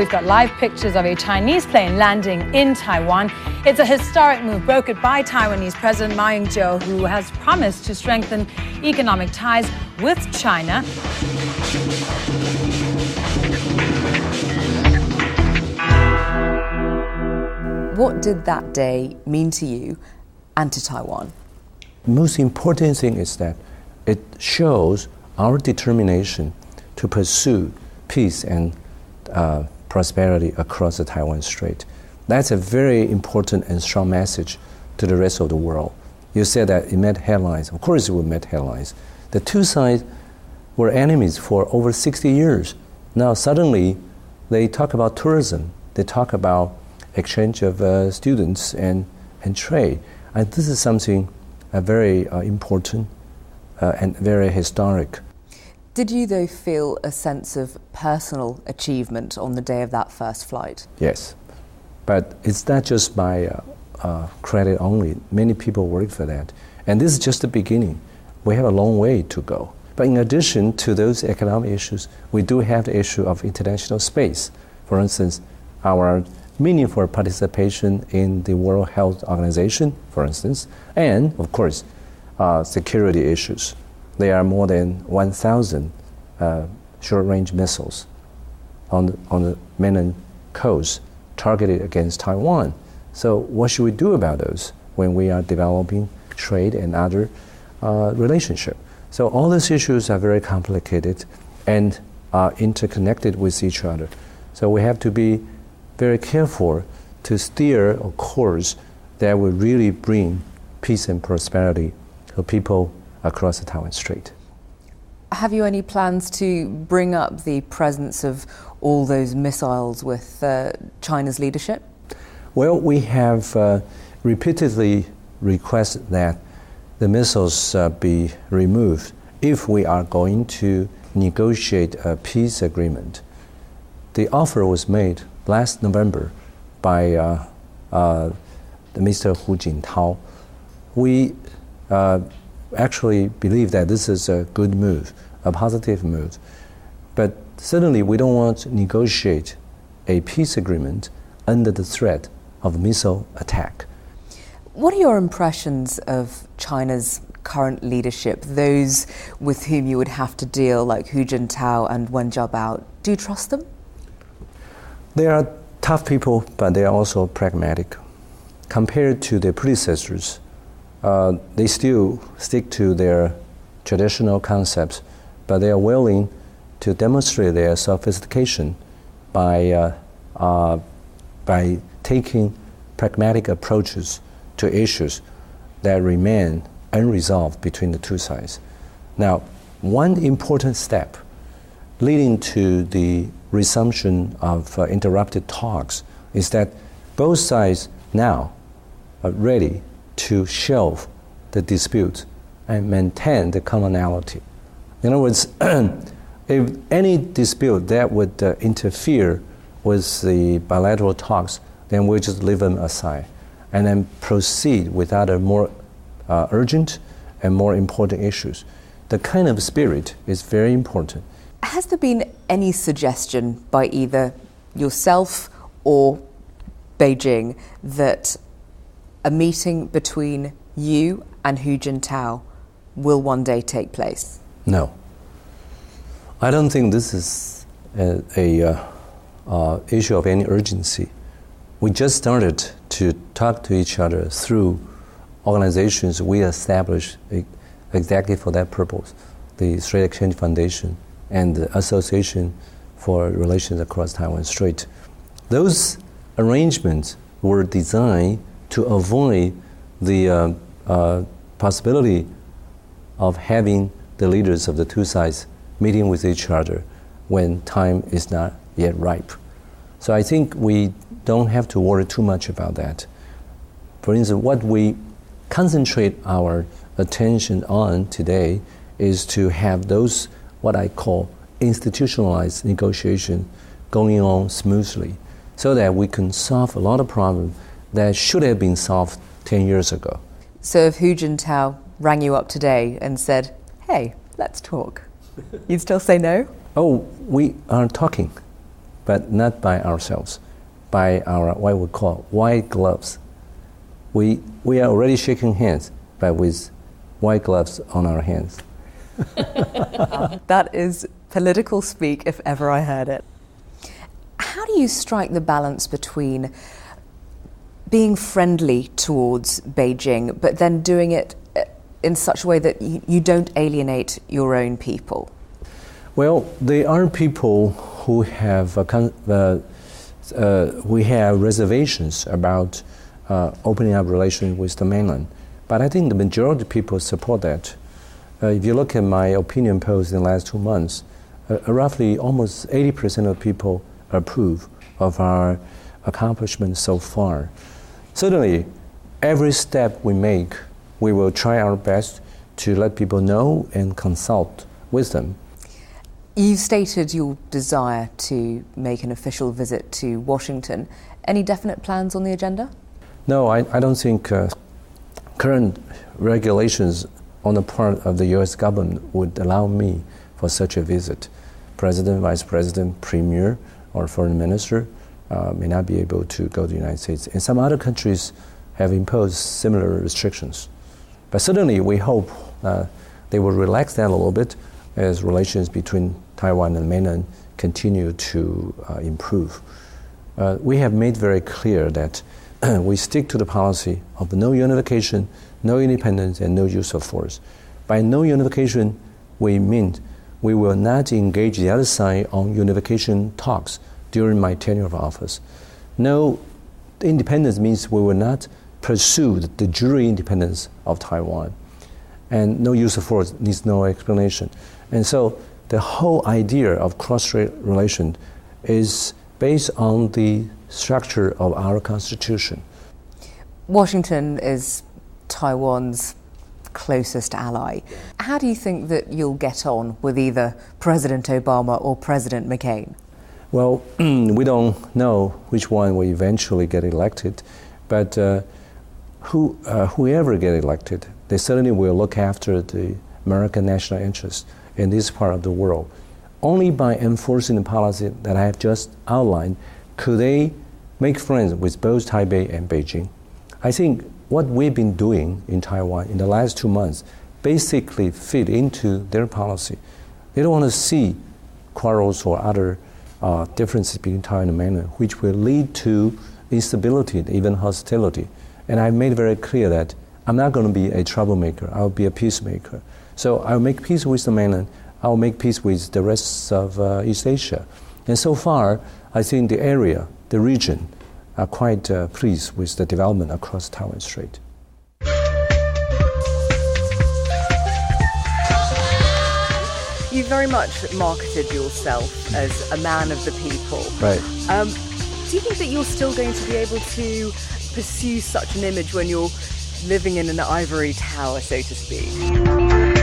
We've got live pictures of a Chinese plane landing in Taiwan. It's a historic move brokered by Taiwanese President Ma Ying-jeou, who has promised to strengthen economic ties with China. What did that day mean to you and to Taiwan? The most important thing is that it shows our determination to pursue peace and prosperity across the Taiwan Strait. That's a very important and strong message to the rest of the world. You said that it made headlines. Of course it would make headlines. The two sides were enemies for over 60 years. Now suddenly they talk about tourism. They talk about exchange of students and trade. And this is something very important and very historic. Did you, though, feel a sense of personal achievement on the day of that first flight? Yes, but it's not just by credit only. Many people work for that. And this is just the beginning. We have a long way to go. But in addition to those economic issues, we do have the issue of international space. For instance, our meaningful participation in the World Health Organization, for instance, and, of course, security issues. There are more than 1,000 short-range missiles on the mainland coast targeted against Taiwan. So what should we do about those when we are developing trade and other relationship? So all these issues are very complicated and are interconnected with each other. So we have to be very careful to steer a course that will really bring peace and prosperity to people across the Taiwan Strait. Have you any plans to bring up the presence of all those missiles with China's leadership? Well, we have repeatedly requested that the missiles be removed if we are going to negotiate a peace agreement. The offer was made last November by Mr. Hu Jintao. We actually believe that this is a good move, a positive move. But certainly we don't want to negotiate a peace agreement under the threat of missile attack. What are your impressions of China's current leadership, those with whom you would have to deal, like Hu Jintao and Wen Jiabao? Do you trust them? They are tough people, but they are also pragmatic. Compared to their predecessors, they still stick to their traditional concepts, but they are willing to demonstrate their sophistication by taking pragmatic approaches to issues that remain unresolved between the two sides. Now, one important step leading to the resumption of interrupted talks is that both sides now are ready to shelve the dispute and maintain the commonality. In other words, if any dispute that would interfere with the bilateral talks, then we'll just leave them aside and then proceed with other more urgent and more important issues. The kind of spirit is very important. Has there been any suggestion by either yourself or Beijing that a meeting between you and Hu Jintao will one day take place? No. I don't think this is a issue of any urgency. We just started to talk to each other through organizations we established exactly for that purpose, the Strait Exchange Foundation and the Association for Relations Across Taiwan Strait. Those arrangements were designed to avoid the possibility of having the leaders of the two sides meeting with each other when time is not yet ripe. So I think we don't have to worry too much about that. For instance, what we concentrate our attention on today is to have those, what I call institutionalized negotiation going on smoothly so that we can solve a lot of problems that should have been solved 10 years ago. So if Hu Jintao rang you up today and said, hey, let's talk, you'd still say no? Oh, we are talking, but not by ourselves, by our what we call white gloves. We are already shaking hands, but with white gloves on our hands. That is political speak if ever I heard it. How do you strike the balance between being friendly towards Beijing, but then doing it in such a way that you don't alienate your own people? Well, there are people who have reservations about opening up relations with the mainland, but I think the majority of people support that. If you look at my opinion polls in the last 2 months, roughly almost 80% of people approve of our accomplishments so far. Certainly, every step we make, we will try our best to let people know and consult with them. You've stated your desire to make an official visit to Washington. Any definite plans on the agenda? No, I don't think current regulations on the part of the U.S. government would allow me for such a visit. President, Vice President, Premier, or Foreign Minister may not be able to go to the United States. And some other countries have imposed similar restrictions. But certainly we hope they will relax that a little bit as relations between Taiwan and mainland continue to improve. We have made very clear that we stick to the policy of no unification, no independence, and no use of force. By no unification, we mean we will not engage the other side on unification talks during my tenure of office. No independence means we will not pursue the de jure independence of Taiwan. And no use of force needs no explanation. And so the whole idea of cross-strait relation is based on the structure of our constitution. Washington is Taiwan's closest ally. How do you think that you'll get on with either President Obama or President McCain? Well, we don't know which one will eventually get elected, but whoever get elected, they certainly will look after the American national interest in this part of the world. Only by enforcing the policy that I have just outlined could they make friends with both Taipei and Beijing. I think what we've been doing in Taiwan in the last 2 months basically fit into their policy. They don't want to see quarrels or other differences between Taiwan and mainland, which will lead to instability and even hostility. And I've made very clear that I'm not going to be a troublemaker. I'll be a peacemaker. So I'll make peace with the mainland. I'll make peace with the rest of East Asia. And so far, I think the area, the region, are quite pleased with the development across Taiwan Strait. You very much marketed yourself as a man of the people. Right. Do you think that you're still going to be able to pursue such an image when you're living in an ivory tower, so to speak?